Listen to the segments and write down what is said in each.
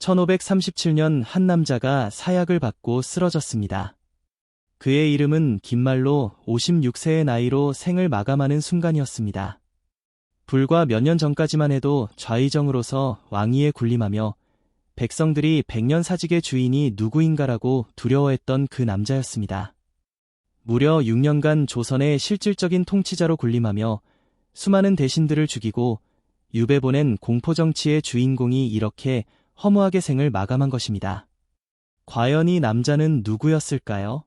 1537년 한 남자가 사약을 받고 쓰러졌습니다. 그의 이름은 김말로 56세의 나이로 생을 마감하는 순간이었습니다. 불과 몇 년 전까지만 해도 좌의정으로서 왕위에 군림하며 백성들이 백년사직의 주인이 누구인가라고 두려워했던 그 남자였습니다. 무려 6년간 조선의 실질적인 통치자로 군림하며 수많은 대신들을 죽이고 유배 보낸 공포정치의 주인공이 이렇게 허무하게 생을 마감한 것입니다. 과연 이 남자는 누구였을까요?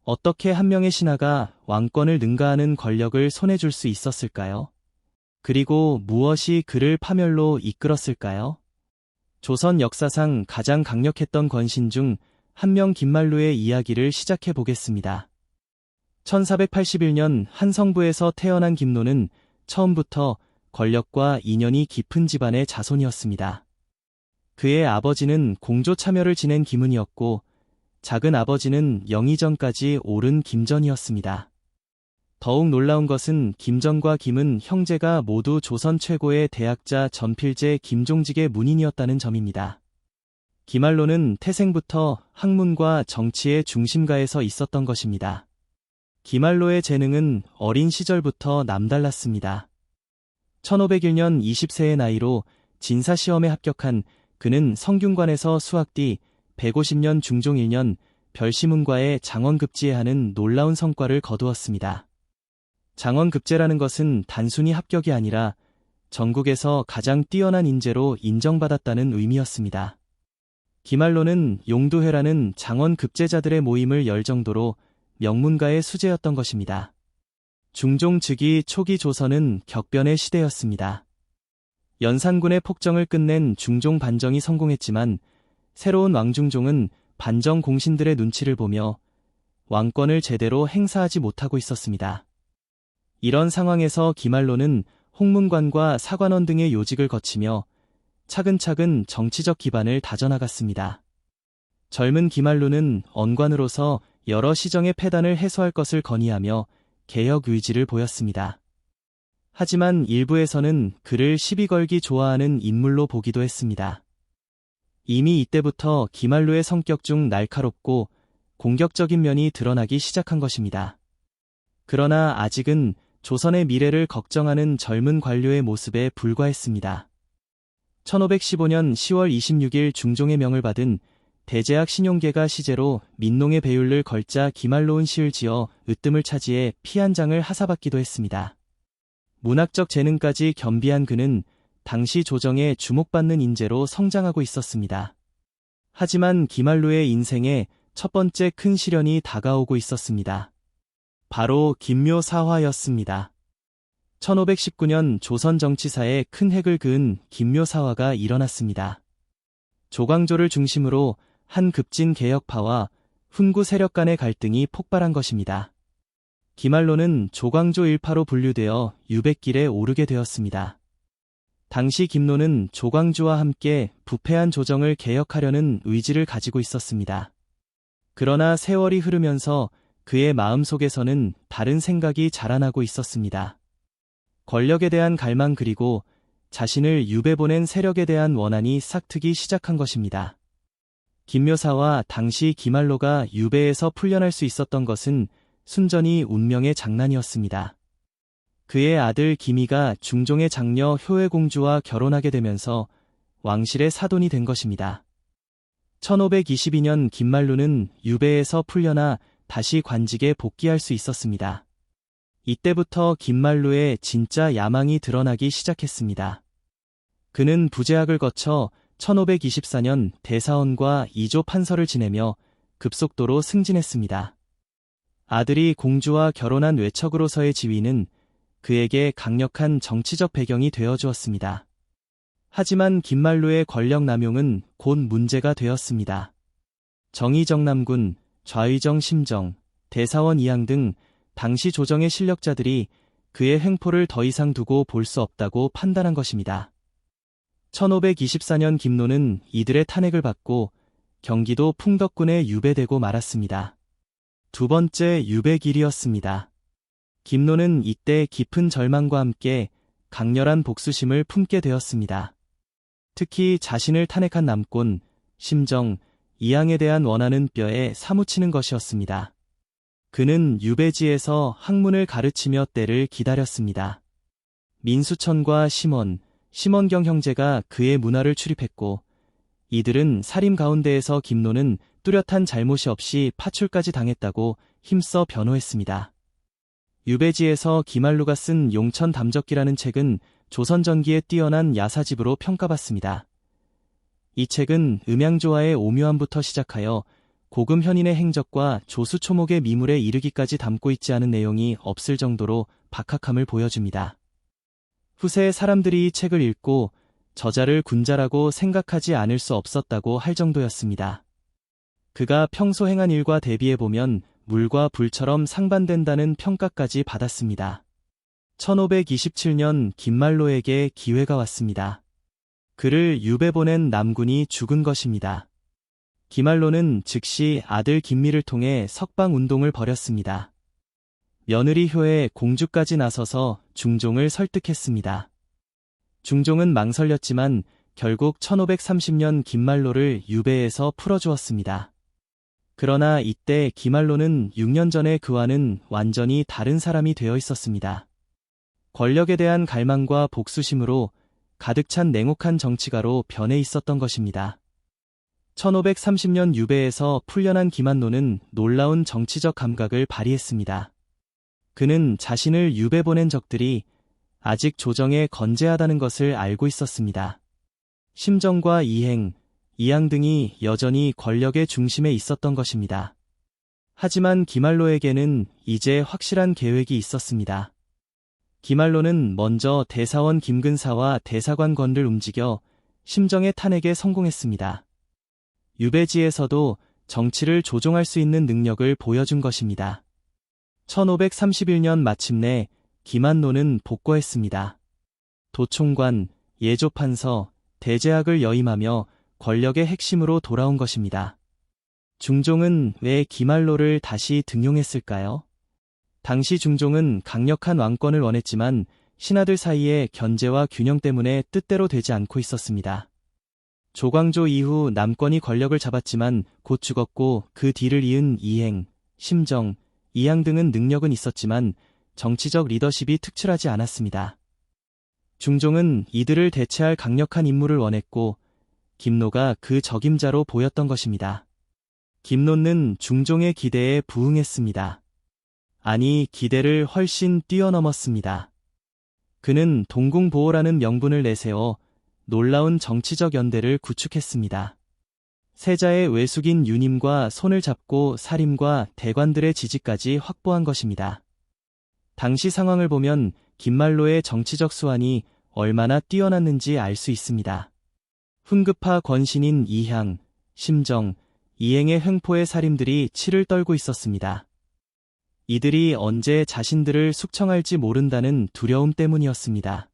어떻게 한 명의 신하가 왕권을 능가하는 권력을 손에 줄 수 있었을까요? 그리고 무엇이 그를 파멸로 이끌었을까요? 조선 역사상 가장 강력했던 권신 중 한 명 김말로의 이야기를 시작해 보겠습니다. 1481년 한 성부에서 태어난 김노는 처음부터 권력과 인연이 깊은 집안의 자손이었습니다. 그의 아버지는 공조 참여를 지낸 김은이었고 작은 아버지는 영의정까지 오른 김전이었습니다. 더욱 놀라운 것은 김전과 김은 형제가 모두 조선 최고의 대학자 전필제 김종직의 문인이었다는 점입니다. 김말로는 태생부터 학문과 정치의 중심가에서 있었던 것입니다. 김말로의 재능은 어린 시절부터 남달랐습니다. 1501년 20세의 나이로 진사시험에 합격한 그는 성균관에서 수학 뒤 150년 중종 1년 별시문과의 장원급제에 하는 놀라운 성과를 거두었습니다. 장원급제라는 것은 단순히 합격이 아니라 전국에서 가장 뛰어난 인재로 인정받았다는 의미였습니다. 김말로는 용두회라는 장원급제자들의 모임을 열 정도로 명문가의 수재였던 것입니다. 중종 즉위 초기 조선은 격변의 시대였습니다. 연산군의 폭정을 끝낸 중종 반정이 성공했지만 새로운 왕중종은 반정 공신들의 눈치를 보며 왕권을 제대로 행사하지 못하고 있었습니다. 이런 상황에서 김말로는 홍문관과 사관원 등의 요직을 거치며 차근차근 정치적 기반을 다져나갔습니다. 젊은 김말로는 언관으로서 여러 시정의 폐단을 해소할 것을 건의하며 개혁 의지를 보였습니다. 하지만 일부에서는 그를 시비 걸기 좋아하는 인물로 보기도 했습니다. 이미 이때부터 김말로의 성격 중 날카롭고 공격적인 면이 드러나기 시작한 것입니다. 그러나 아직은 조선의 미래를 걱정하는 젊은 관료의 모습에 불과했습니다. 1515년 10월 26일 중종의 명을 받은 대제학 신용계가 시제로 민농의 배율을 걸자 김말로운 시를 지어 으뜸을 차지해 피 한 장을 하사받기도 했습니다. 문학적 재능까지 겸비한 그는 당시 조정에 주목받는 인재로 성장하고 있었습니다. 하지만 김말로의 인생에 첫 번째 큰 시련이 다가오고 있었습니다. 바로 김묘사화였습니다. 1519년 조선 정치사에 큰 획을 그은 김묘사화가 일어났습니다. 조광조를 중심으로 한 급진 개혁파와 훈구 세력 간의 갈등이 폭발한 것입니다. 김말로는 조광조 일파로 분류되어 유백길에 오르게 되었습니다. 당시 김노는 조광조와 함께 부패한 조정을 개혁하려는 의지를 가지고 있었습니다. 그러나 세월이 흐르면서 그의 마음속에서는 다른 생각이 자라나고 있었습니다. 권력에 대한 갈망 그리고 자신을 유배 보낸 세력에 대한 원한이 싹트기 시작한 것입니다. 김묘사와 당시 김말로가 유배에서 풀려날 수 있었던 것은 순전히 운명의 장난이었습니다. 그의 아들 김희가 중종의 장녀 효외공주와 결혼하게 되면서 왕실의 사돈이 된 것입니다. 1522년 김말로는 유배에서 풀려나 다시 관직에 복귀할 수 있었습니다. 이때부터 김말로의 진짜 야망이 드러나기 시작했습니다. 그는 부제학을 거쳐 1524년 대사원과 2조 판서를 지내며 급속도로 승진했습니다. 아들이 공주와 결혼한 외척으로서의 지위는 그에게 강력한 정치적 배경이 되어주었습니다. 하지만 김말로의 권력 남용은 곧 문제가 되었습니다. 정의정남군, 좌의정 심정, 대사원 이항 등 당시 조정의 실력자들이 그의 횡포를 더 이상 두고 볼 수 없다고 판단한 것입니다. 1524년 김노는 이들의 탄핵을 받고 경기도 풍덕군에 유배되고 말았습니다. 두 번째 유배길이었습니다. 김노는 이때 깊은 절망과 함께 강렬한 복수심을 품게 되었습니다. 특히 자신을 탄핵한 남권, 심정, 이양에 대한 원한은 뼈에 사무치는 것이었습니다. 그는 유배지에서 학문을 가르치며 때를 기다렸습니다. 민수천과 심원경 형제가 그의 문화를 출입했고 이들은 살인 가운데에서 김노는 뚜렷한 잘못이 없이 파출까지 당했다고 힘써 변호했습니다. 유배지에서 김한루가 쓴 용천 담적기라는 책은 조선 전기에 뛰어난 야사집으로 평가받습니다. 이 책은 음양조화의 오묘함부터 시작하여 고금 현인의 행적과 조수초목의 미물에 이르기까지 담고 있지 않은 내용이 없을 정도로 박학함을 보여줍니다. 후세 사람들이 이 책을 읽고 저자를 군자라고 생각하지 않을 수 없었다고 할 정도였습니다. 그가 평소 행한 일과 대비해보면 물과 불처럼 상반된다는 평가까지 받았습니다. 1527년 김말로에게 기회가 왔습니다. 그를 유배 보낸 남군이 죽은 것입니다. 김말로는 즉시 아들 김미를 통해 석방운동을 벌였습니다. 며느리 효에 공주까지 나서서 중종을 설득했습니다. 중종은 망설였지만 결국 1530년 김말로를 유배에서 풀어주었습니다. 그러나 이때 김말로는 6년 전에 그와는 완전히 다른 사람이 되어 있었습니다. 권력에 대한 갈망과 복수심으로 가득 찬 냉혹한 정치가로 변해 있었던 것입니다. 1530년 유배에서 풀려난 김한노는 놀라운 정치적 감각을 발휘했습니다. 그는 자신을 유배 보낸 적들이 아직 조정에 건재하다는 것을 알고 있었습니다. 심정과 이양 등이 여전히 권력의 중심에 있었던 것입니다. 하지만 김한로에게는 이제 확실한 계획이 있었습니다. 김한로는 먼저 대사원 김근사와 대사관 건를 움직여 심정의 탄핵에 성공했습니다. 유배지에서도 정치를 조종할 수 있는 능력을 보여준 것입니다. 1531년 마침내 김한노는 복거했습니다. 도총관, 예조판서, 대제학을 여임하며 권력의 핵심으로 돌아온 것입니다. 중종은 왜 김한로를 다시 등용했을까요? 당시 중종은 강력한 왕권을 원했지만 신하들 사이의 견제와 균형 때문에 뜻대로 되지 않고 있었습니다. 조광조 이후 남권이 권력을 잡았지만 곧 죽었고 그 뒤를 이은 심정, 이양 등은 능력은 있었지만 정치적 리더십이 특출하지 않았습니다. 중종은 이들을 대체할 강력한 인물을 원했고 김노가 그 적임자로 보였던 것입니다. 김노는 중종의 기대에 부응했습니다. 아니, 기대를 훨씬 뛰어넘었습니다. 그는 동궁보호라는 명분을 내세워 놀라운 정치적 연대를 구축했습니다. 세자의 외숙인 유님과 손을 잡고 사림과 대관들의 지지까지 확보한 것입니다. 당시 상황을 보면 김말로의 정치적 수완이 얼마나 뛰어났는지 알 수 있습니다. 훈급하 권신인 심정, 이행의 횡포의 사림들이 치를 떨고 있었습니다. 이들이 언제 자신들을 숙청할지 모른다는 두려움 때문이었습니다.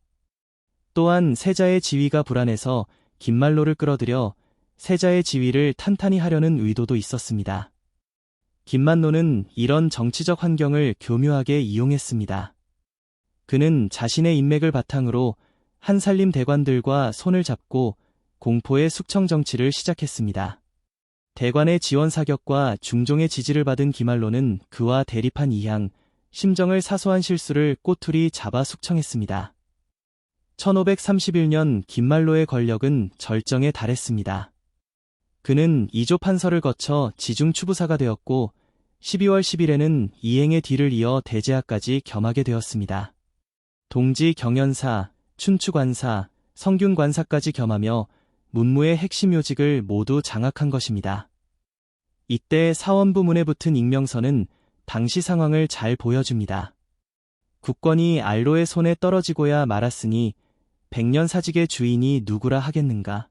또한 세자의 지위가 불안해서 김말로를 끌어들여 세자의 지위를 탄탄히 하려는 의도도 있었습니다. 김만노는 이런 정치적 환경을 교묘하게 이용했습니다. 그는 자신의 인맥을 바탕으로 한살림 대관들과 손을 잡고 공포의 숙청 정치를 시작했습니다. 대관의 지원 사격과 중종의 지지를 받은 김한로는 그와 대립한 심정을 사소한 실수를 꼬투리 잡아 숙청했습니다. 1531년 김만로의 권력은 절정에 달했습니다. 그는 이조 판서를 거쳐 지중추부사가 되었고 12월 10일에는 이행의 뒤를 이어 대제하까지 겸하게 되었습니다. 동지 경연사, 춘추관사, 성균관사까지 겸하며 문무의 핵심 요직을 모두 장악한 것입니다. 이때 사원부문에 붙은 익명서는 당시 상황을 잘 보여줍니다. 국권이 알로의 손에 떨어지고야 말았으니 백년사직의 주인이 누구라 하겠는가.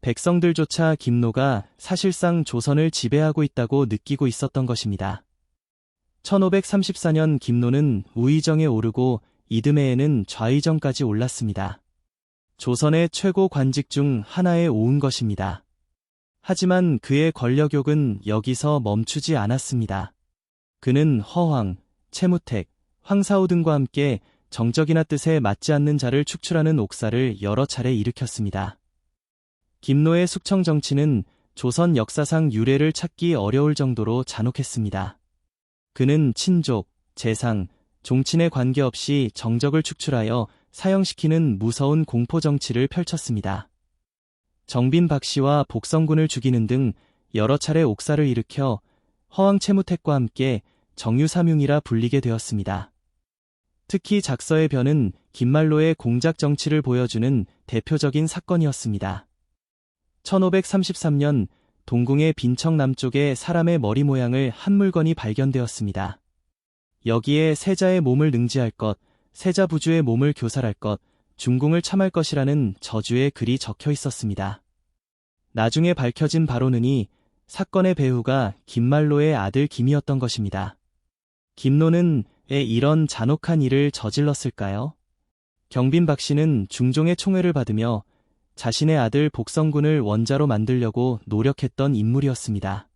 백성들조차 김노가 사실상 조선을 지배하고 있다고 느끼고 있었던 것입니다. 1534년 김노는 우의정에 오르고 이듬해에는 좌의정까지 올랐습니다. 조선의 최고 관직 중 하나에 오른 것입니다. 하지만 그의 권력욕은 여기서 멈추지 않았습니다. 그는 허황, 채무택, 황사우 등과 함께 정적이나 뜻에 맞지 않는 자를 축출하는 옥사를 여러 차례 일으켰습니다. 김노의 숙청 정치는 조선 역사상 유례를 찾기 어려울 정도로 잔혹했습니다. 그는 친족, 재상, 종친에 관계없이 정적을 축출하여 사형시키는 무서운 공포 정치를 펼쳤습니다. 정빈 박씨와 복성군을 죽이는 등 여러 차례 옥사를 일으켜 허황 채무택과 함께 정유사명이라 불리게 되었습니다. 특히 작서의 변은 김말로의 공작 정치를 보여주는 대표적인 사건이었습니다. 1533년 동궁의 빈청 남쪽에 사람의 머리 모양을 한 물건이 발견되었습니다. 여기에 세자의 몸을 능지할 것, 세자부주의 몸을 교살할 것, 중궁을 참할 것이라는 저주의 글이 적혀 있었습니다. 나중에 밝혀진 바로는 이 사건의 배후가 김말로의 아들 김이었던 것입니다. 김노는 왜 이런 잔혹한 일을 저질렀을까요? 경빈 박씨는 중종의 총애를 받으며 자신의 아들 복성군을 원자로 만들려고 노력했던 인물이었습니다.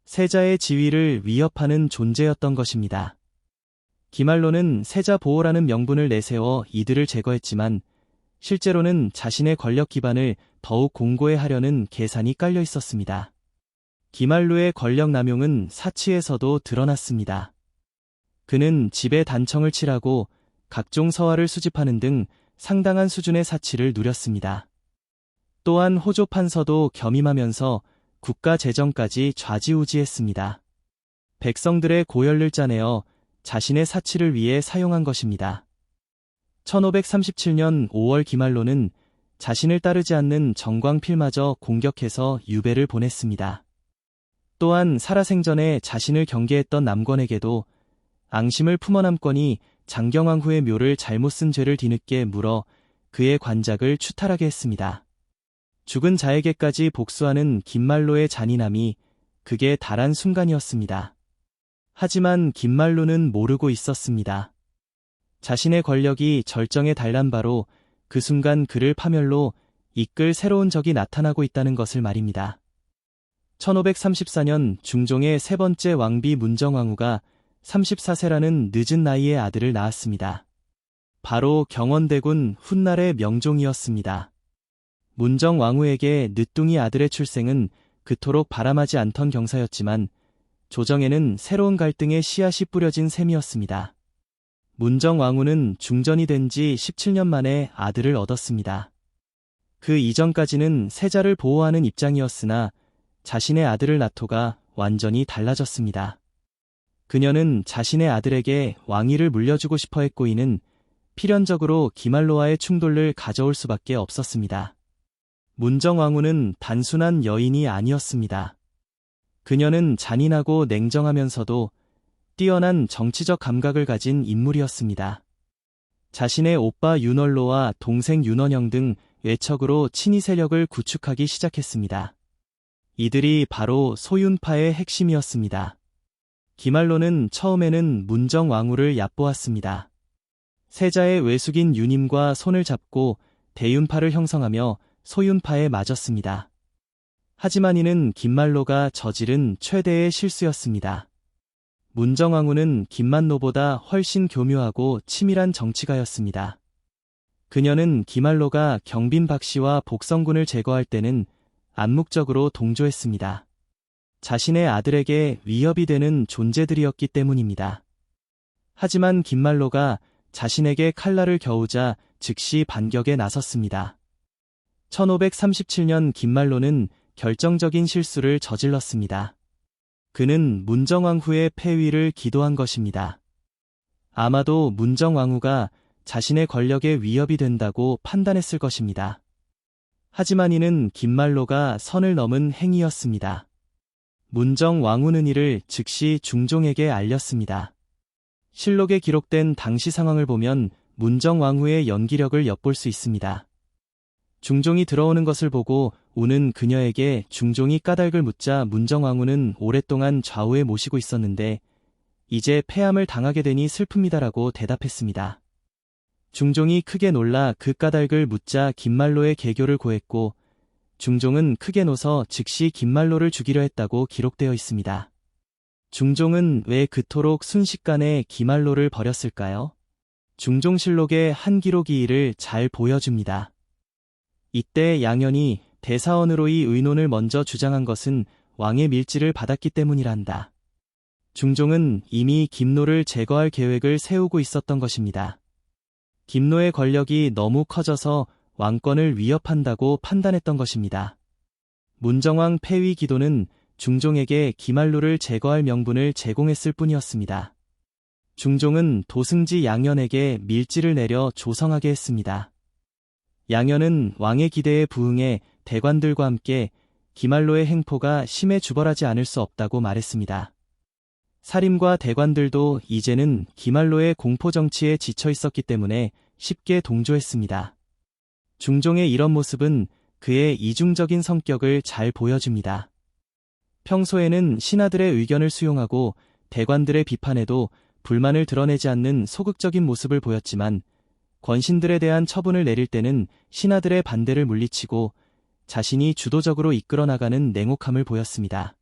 세자의 지위를 위협하는 존재였던 것입니다. 김말로는 세자 보호라는 명분을 내세워 이들을 제거했지만 실제로는 자신의 권력 기반을 더욱 공고히 하려는 계산이 깔려 있었습니다. 김말로의 권력 남용은 사치에서도 드러났습니다. 그는 집에 단청을 칠하고 각종 서화를 수집하는 등 상당한 수준의 사치를 누렸습니다. 또한 호조 판서도 겸임하면서 국가 재정까지 좌지우지했습니다. 백성들의 고열을 짜내어 자신의 사치를 위해 사용한 것입니다. 1537년 5월 김말로는 자신을 따르지 않는 정광필마저 공격해서 유배를 보냈습니다. 또한 살아생전에 자신을 경계했던 남권에게도 앙심을 품어 남권이 장경왕후의 묘를 잘못 쓴 죄를 뒤늦게 물어 그의 관작을 추탈하게 했습니다. 죽은 자에게까지 복수하는 김말로의 잔인함이 극에 달한 순간이었습니다. 하지만 김말로는 모르고 있었습니다. 자신의 권력이 절정에 달한 바로 그 순간 그를 파멸로 이끌 새로운 적이 나타나고 있다는 것을 말입니다. 1534년 중종의 세 번째 왕비 문정왕후가 34세라는 늦은 나이에 아들을 낳았습니다. 바로 경원대군 훗날의 명종이었습니다. 문정왕후에게 늦둥이 아들의 출생은 그토록 바람하지 않던 경사였지만 조정에는 새로운 갈등의 씨앗이 뿌려진 셈이었습니다. 문정왕후는 중전이 된 지 17년 만에 아들을 얻었습니다. 그 이전까지는 세자를 보호하는 입장이었으나 자신의 아들을 낳고가 완전히 달라졌습니다. 그녀는 자신의 아들에게 왕위를 물려주고 싶어 했고 이는 필연적으로 김말로와의 충돌을 가져올 수밖에 없었습니다. 문정왕후는 단순한 여인이 아니었습니다. 그녀는 잔인하고 냉정하면서도 뛰어난 정치적 감각을 가진 인물이었습니다. 자신의 오빠 윤월로와 동생 윤원영 등 외척으로 친위 세력을 구축하기 시작했습니다. 이들이 바로 소윤파의 핵심이었습니다. 김말로는 처음에는 문정왕후를 얕보았습니다. 세자의 외숙인 윤임과 손을 잡고 대윤파를 형성하며 소윤파에 맞았습니다. 하지만 이는 김말로가 저지른 최대의 실수였습니다. 문정왕후는 김만로보다 훨씬 교묘하고 치밀한 정치가였습니다. 그녀는 김말로가 경빈 박씨와 복성군을 제거할 때는 암묵적으로 동조했습니다. 자신의 아들에게 위협이 되는 존재들이었기 때문입니다. 하지만 김말로가 자신에게 칼날을 겨우자 즉시 반격에 나섰습니다. 1537년 김말로는 결정적인 실수를 저질렀습니다. 그는 문정왕후의 폐위를 기도한 것입니다. 아마도 문정왕후가 자신의 권력에 위협이 된다고 판단했을 것입니다. 하지만 이는 김말로가 선을 넘은 행위였습니다. 문정왕후는 이를 즉시 중종에게 알렸습니다. 실록에 기록된 당시 상황을 보면 문정왕후의 연기력을 엿볼 수 있습니다. 중종이 들어오는 것을 보고 우는 그녀에게 중종이 까닭을 묻자 문정왕후는 오랫동안 좌우에 모시고 있었는데 이제 폐함을 당하게 되니 슬픕니다라고 대답했습니다. 중종이 크게 놀라 그 까닭을 묻자 김말로의 개교를 고했고 중종은 크게 노서 즉시 김말로를 죽이려 했다고 기록되어 있습니다. 중종은 왜 그토록 순식간에 김말로를 버렸을까요? 중종실록의 한 기록이 이를 잘 보여줍니다. 이때 양현이 대사원으로의 의논을 먼저 주장한 것은 왕의 밀지를 받았기 때문이란다. 중종은 이미 김노를 제거할 계획을 세우고 있었던 것입니다. 김노의 권력이 너무 커져서 왕권을 위협한다고 판단했던 것입니다. 문정왕 폐위 기도는 중종에게 기말로를 제거할 명분을 제공했을 뿐이었습니다. 중종은 도승지 양현에게 밀지를 내려 조성하게 했습니다. 양현은 왕의 기대에 부응해 대관들과 함께 기말로의 행포가 심해 주벌하지 않을 수 없다고 말했습니다. 사림과 대관들도 이제는 기말로의 공포 정치에 지쳐 있었기 때문에 쉽게 동조했습니다. 중종의 이런 모습은 그의 이중적인 성격을 잘 보여줍니다. 평소에는 신하들의 의견을 수용하고 대관들의 비판에도 불만을 드러내지 않는 소극적인 모습을 보였지만 권신들에 대한 처분을 내릴 때는 신하들의 반대를 물리치고 자신이 주도적으로 이끌어 나가는 냉혹함을 보였습니다.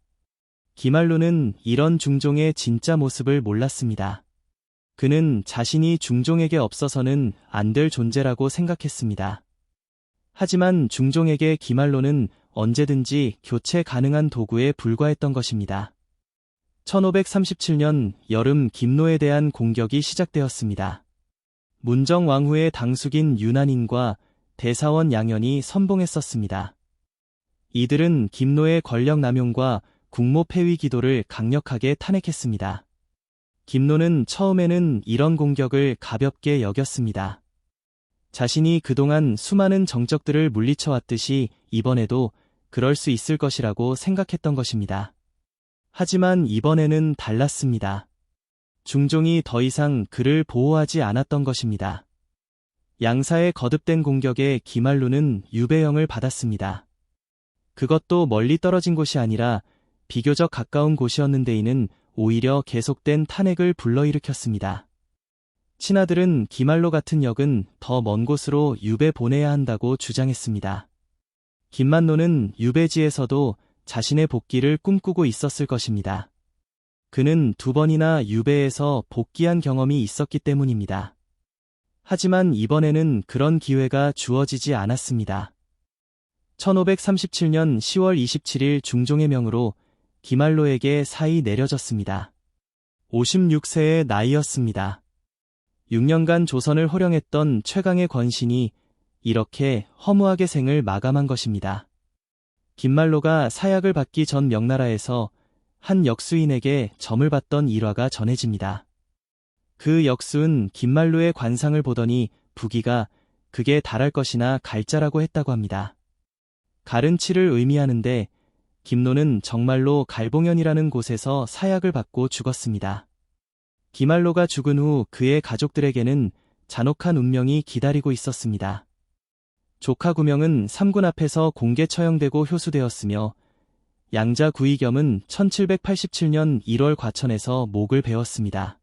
기말로는 이런 중종의 진짜 모습을 몰랐습니다. 그는 자신이 중종에게 없어서는 안 될 존재라고 생각했습니다. 하지만 중종에게 기말로는 언제든지 교체 가능한 도구에 불과했던 것입니다. 1537년 여름 김노에 대한 공격이 시작되었습니다. 문정 왕후의 당숙인 윤한인과 대사원 양현이 선봉했었습니다. 이들은 김노의 권력 남용과 국모 폐위 기도를 강력하게 탄핵했습니다. 김노는 처음에는 이런 공격을 가볍게 여겼습니다. 자신이 그동안 수많은 정적들을 물리쳐왔듯이 이번에도 그럴 수 있을 것이라고 생각했던 것입니다. 하지만 이번에는 달랐습니다. 중종이 더 이상 그를 보호하지 않았던 것입니다. 양사의 거듭된 공격에 기말로는 유배형을 받았습니다. 그것도 멀리 떨어진 곳이 아니라 비교적 가까운 곳이었는데 이는 오히려 계속된 탄핵을 불러일으켰습니다. 친하들은 기말로 같은 역은 더 먼 곳으로 유배 보내야 한다고 주장했습니다. 김만노는 유배지에서도 자신의 복귀를 꿈꾸고 있었을 것입니다. 그는 2번이나 유배에서 복귀한 경험이 있었기 때문입니다. 하지만 이번에는 그런 기회가 주어지지 않았습니다. 1537년 10월 27일 중종의 명으로 기말로에게 사이 내려졌습니다. 56세의 나이였습니다. 6년간 조선을 호령했던 최강의 권신이 이렇게 허무하게 생을 마감한 것입니다. 김말로가 사약을 받기 전 명나라에서 한 역수인에게 점을 받던 일화가 전해집니다. 그 역수는 김말로의 관상을 보더니 부기가 극에 달할 것이나 갈자라고 했다고 합니다. 갈은 치를 의미하는데 김노는 정말로 갈봉현이라는 곳에서 사약을 받고 죽었습니다. 기말로가 죽은 후 그의 가족들에게는 잔혹한 운명이 기다리고 있었습니다. 조카 구명은 삼군 앞에서 공개 처형되고 효수되었으며 양자 구이겸은 1787년 1월 과천에서 목을 베었습니다.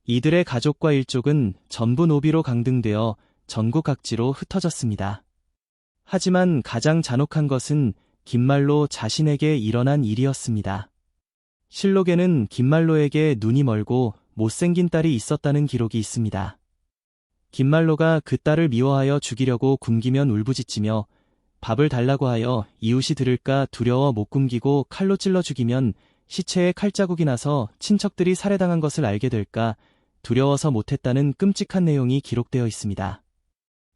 이들의 가족과 일족은 전부 노비로 강등되어 전국 각지로 흩어졌습니다. 하지만 가장 잔혹한 것은 김말로 자신에게 일어난 일이었습니다. 실록에는 김말로에게 눈이 멀고 못생긴 딸이 있었다는 기록이 있습니다. 김말로가 그 딸을 미워하여 죽이려고 굶기면 울부짖으며 밥을 달라고 하여 이웃이 들을까 두려워 못 굶기고 칼로 찔러 죽이면 시체에 칼자국이 나서 친척들이 살해당한 것을 알게 될까 두려워서 못했다는 끔찍한 내용이 기록되어 있습니다.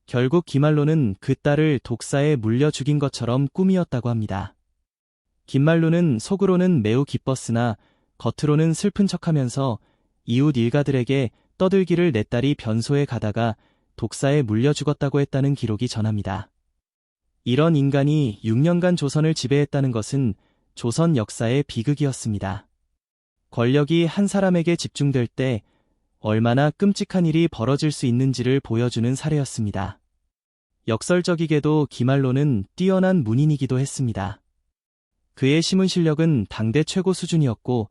결국 기말로는 그 딸을 독사에 물려 죽인 것처럼 꿈이었다고 합니다. 김말로는 속으로는 매우 기뻤으나 겉으로는 슬픈 척하면서 이웃 일가들에게 떠들기를 내 딸이 변소에 가다가 독사에 물려 죽었다고 했다는 기록이 전합니다. 이런 인간이 6년간 조선을 지배했다는 것은 조선 역사의 비극이었습니다. 권력이 한 사람에게 집중될 때 얼마나 끔찍한 일이 벌어질 수 있는지를 보여주는 사례였습니다. 역설적이게도 기말로는 뛰어난 문인이기도 했습니다. 그의 시문 실력은 당대 최고 수준이었고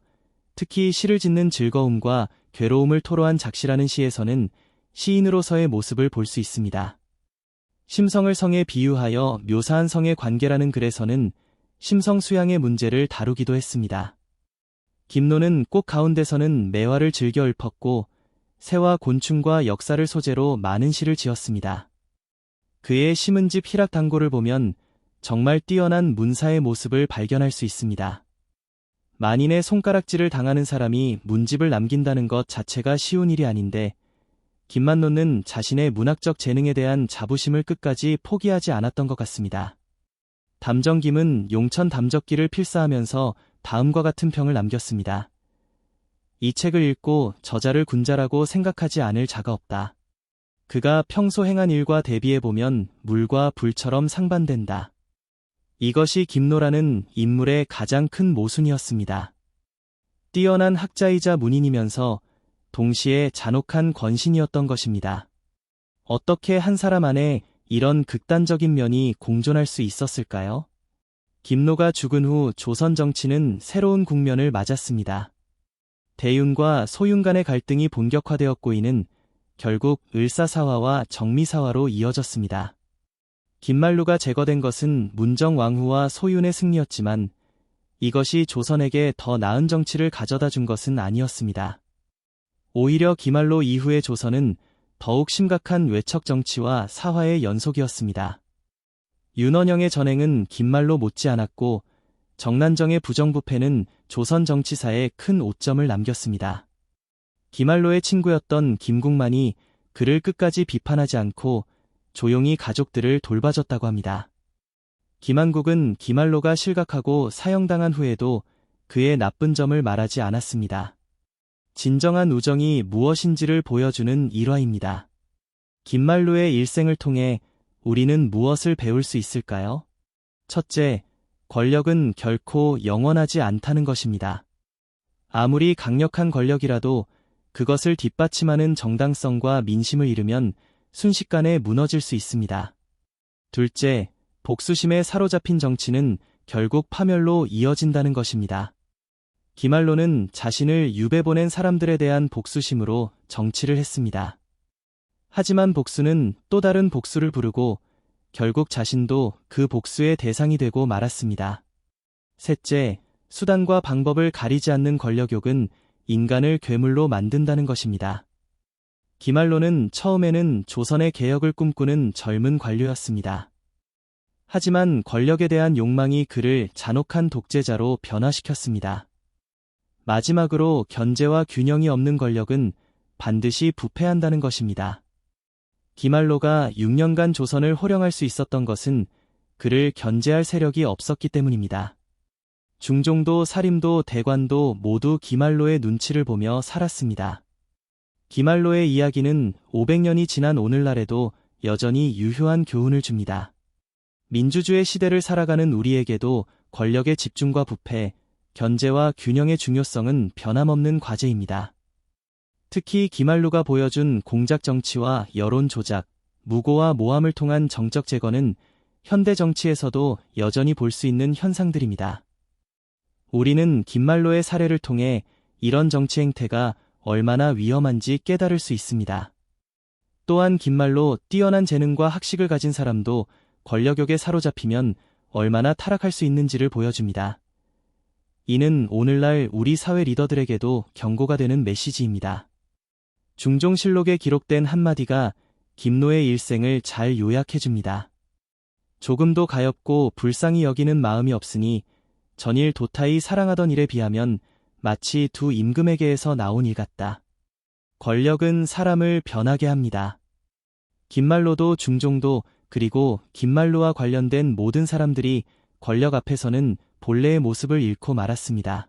특히 시를 짓는 즐거움과 괴로움을 토로한 작시라는 시에서는 시인으로서의 모습을 볼 수 있습니다. 심성을 성에 비유하여 묘사한 성의 관계라는 글에서는 심성 수양의 문제를 다루기도 했습니다. 김노는 꽃 가운데서는 매화를 즐겨 읊었고 새와 곤충과 역사를 소재로 많은 시를 지었습니다. 그의 심은집 희락당고를 보면 정말 뛰어난 문사의 모습을 발견할 수 있습니다. 만인의 손가락질을 당하는 사람이 문집을 남긴다는 것 자체가 쉬운 일이 아닌데 김만로는 자신의 문학적 재능에 대한 자부심을 끝까지 포기하지 않았던 것 같습니다. 담정김은 용천 담적기를 필사하면서 다음과 같은 평을 남겼습니다. 이 책을 읽고 저자를 군자라고 생각하지 않을 자가 없다. 그가 평소 행한 일과 대비해보면 물과 불처럼 상반된다. 이것이 김노라는 인물의 가장 큰 모순이었습니다. 뛰어난 학자이자 문인이면서 동시에 잔혹한 권신이었던 것입니다. 어떻게 한 사람 안에 이런 극단적인 면이 공존할 수 있었을까요? 김노가 죽은 후 조선 정치는 새로운 국면을 맞았습니다. 대윤과 소윤 간의 갈등이 본격화되었고 이는 결국 을사사화와 정미사화로 이어졌습니다. 김말루가 제거된 것은 문정왕후와 소윤의 승리였지만 이것이 조선에게 더 나은 정치를 가져다 준 것은 아니었습니다. 오히려 김말로 이후의 조선은 더욱 심각한 외척 정치와 사화의 연속이었습니다. 윤원영의 전행은 김말로 못지않았고 정난정의 부정부패는 조선 정치사에 큰 오점을 남겼습니다. 김말로의 친구였던 김국만이 그를 끝까지 비판하지 않고 조용히 가족들을 돌봐줬다고 합니다. 김한국은 김말로가 실각하고 사형당한 후에도 그의 나쁜 점을 말하지 않았습니다. 진정한 우정이 무엇인지를 보여주는 일화입니다. 김말로의 일생을 통해 우리는 무엇을 배울 수 있을까요? 첫째, 권력은 결코 영원하지 않다는 것입니다. 아무리 강력한 권력이라도 그것을 뒷받침하는 정당성과 민심을 잃으면 순식간에 무너질 수 있습니다. 둘째, 복수심에 사로잡힌 정치는 결국 파멸로 이어진다는 것입니다. 김말로는 자신을 유배 보낸 사람들에 대한 복수심으로 정치를 했습니다. 하지만 복수는 또 다른 복수를 부르고 결국 자신도 그 복수의 대상이 되고 말았습니다. 셋째, 수단과 방법을 가리지 않는 권력욕은 인간을 괴물로 만든다는 것입니다. 김말로는 처음에는 조선의 개혁을 꿈꾸는 젊은 관료였습니다. 하지만 권력에 대한 욕망이 그를 잔혹한 독재자로 변화시켰습니다. 마지막으로 견제와 균형이 없는 권력은 반드시 부패한다는 것입니다. 김말로가 6년간 조선을 호령할 수 있었던 것은 그를 견제할 세력이 없었기 때문입니다. 중종도 사림도 대관도 모두 김말로의 눈치를 보며 살았습니다. 김말로의 이야기는 500년이 지난 오늘날에도 여전히 유효한 교훈을 줍니다. 민주주의 시대를 살아가는 우리에게도 권력의 집중과 부패, 견제와 균형의 중요성은 변함없는 과제입니다. 특히 김말루가 보여준 공작 정치와 여론 조작, 무고와 모함을 통한 정적 제거는 현대 정치에서도 여전히 볼 수 있는 현상들입니다. 우리는 김말로의 사례를 통해 이런 정치 행태가 얼마나 위험한지 깨달을 수 있습니다. 또한 김말로 뛰어난 재능과 학식을 가진 사람도 권력욕에 사로잡히면 얼마나 타락할 수 있는지를 보여줍니다. 이는 오늘날 우리 사회 리더들에게도 경고가 되는 메시지입니다. 중종실록에 기록된 한마디가 김노의 일생을 잘 요약해줍니다. 조금도 가엾고 불쌍히 여기는 마음이 없으니 전일 도타히 사랑하던 일에 비하면 마치 두 임금에게에서 나온 일 같다. 권력은 사람을 변하게 합니다. 김말로도 중종도 그리고 김말로와 관련된 모든 사람들이 권력 앞에서는 본래의 모습을 잃고 말았습니다.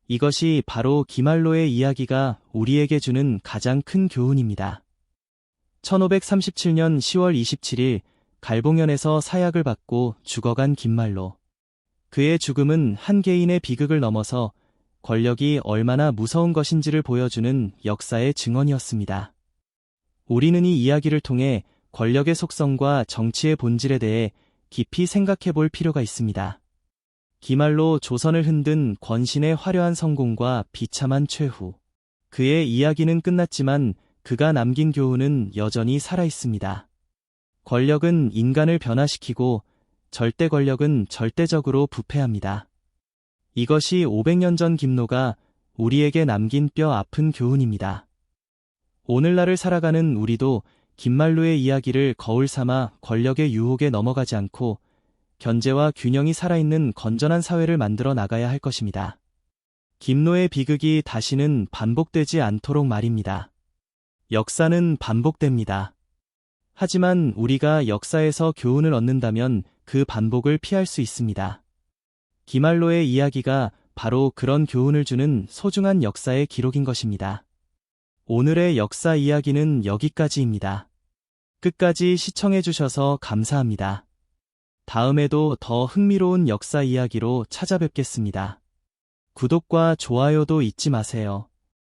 이것이 바로 김말로의 이야기가 우리에게 주는 가장 큰 교훈입니다. 1537년 10월 27일 갈봉현에서 사약을 받고 죽어간 김말로. 그의 죽음은 한 개인의 비극을 넘어서 권력이 얼마나 무서운 것인지를 보여주는 역사의 증언이었습니다. 우리는 이 이야기를 통해 권력의 속성과 정치의 본질에 대해 깊이 생각해 볼 필요가 있습니다. 김말로 조선을 흔든 권신의 화려한 성공과 비참한 최후. 그의 이야기는 끝났지만 그가 남긴 교훈은 여전히 살아있습니다. 권력은 인간을 변화시키고 절대 권력은 절대적으로 부패합니다. 이것이 500년 전 김노가 우리에게 남긴 뼈 아픈 교훈입니다. 오늘날을 살아가는 우리도 김말로의 이야기를 거울 삼아 권력의 유혹에 넘어가지 않고 견제와 균형이 살아있는 건전한 사회를 만들어 나가야 할 것입니다. 김노의 비극이 다시는 반복되지 않도록 말입니다. 역사는 반복됩니다. 하지만 우리가 역사에서 교훈을 얻는다면 그 반복을 피할 수 있습니다. 기말로의 이야기가 바로 그런 교훈을 주는 소중한 역사의 기록인 것입니다. 오늘의 역사 이야기는 여기까지입니다. 끝까지 시청해주셔서 감사합니다. 다음에도 더 흥미로운 역사 이야기로 찾아뵙겠습니다. 구독과 좋아요도 잊지 마세요.